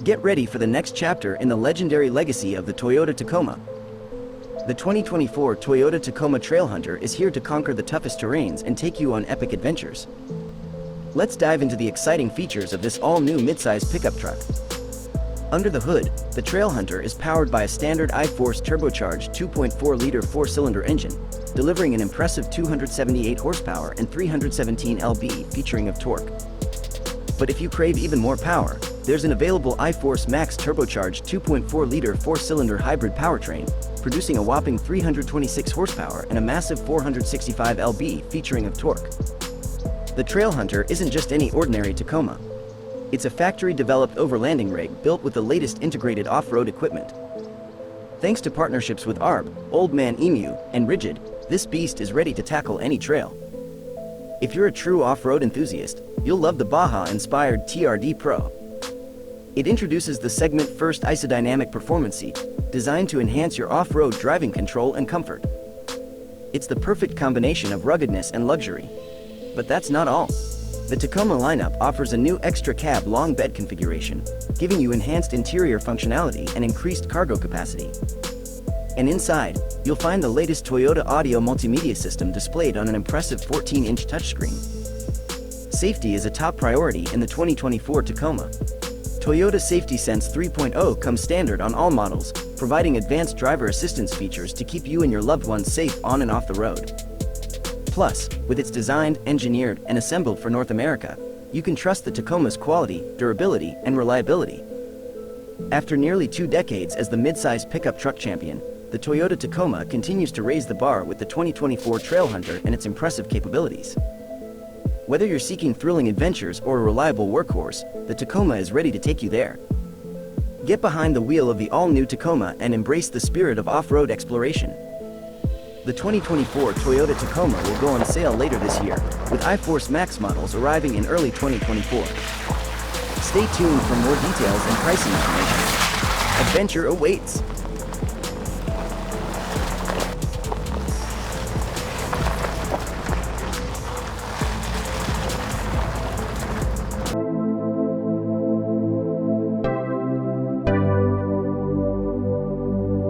Get ready for the next chapter in the legendary legacy of the Toyota Tacoma. The 2024 Toyota Tacoma Trailhunter is here to conquer the toughest terrains and take you on epic adventures. Let's dive into the exciting features of this all-new midsize pickup truck. Under the hood, the Trailhunter is powered by a standard I-Force turbocharged 2.4-liter four-cylinder engine, delivering an impressive 278 horsepower and 317 lb featuring of torque. But if you crave even more power, there's an available I-Force Max turbocharged 2.4-liter four-cylinder hybrid powertrain, producing a whopping 326 horsepower and a massive 465 lb featuring of torque. The Trailhunter isn't just any ordinary Tacoma. It's a factory-developed overlanding rig built with the latest integrated off-road equipment. Thanks to partnerships with ARB, Old Man Emu, and Rigid, this beast is ready to tackle any trail. If you're a true off-road enthusiast, you'll love the Baja-inspired TRD Pro. It introduces the segment-first isodynamic performance seat, designed to enhance your off-road driving control and comfort. It's the perfect combination of ruggedness and luxury. But that's not all. The Tacoma lineup offers a new extra cab long bed configuration, giving you enhanced interior functionality and increased cargo capacity. And inside, you'll find the latest Toyota audio multimedia system displayed on an impressive 14-inch touchscreen. Safety is a top priority in the 2024 Tacoma. Toyota Safety Sense 3.0 comes standard on all models, providing advanced driver assistance features to keep you and your loved ones safe on and off the road. Plus, with its designed, engineered, and assembled for North America, you can trust the Tacoma's quality, durability, and reliability. After nearly 2 decades as the midsize pickup truck champion, the Toyota Tacoma continues to raise the bar with the 2024 Trailhunter and its impressive capabilities. Whether you're seeking thrilling adventures or a reliable workhorse, the Tacoma is ready to take you there. Get behind the wheel of the all-new Tacoma and embrace the spirit of off-road exploration. The 2024 Toyota Tacoma will go on sale later this year, with I-Force Max models arriving in early 2024. Stay tuned for more details and pricing information. Adventure awaits!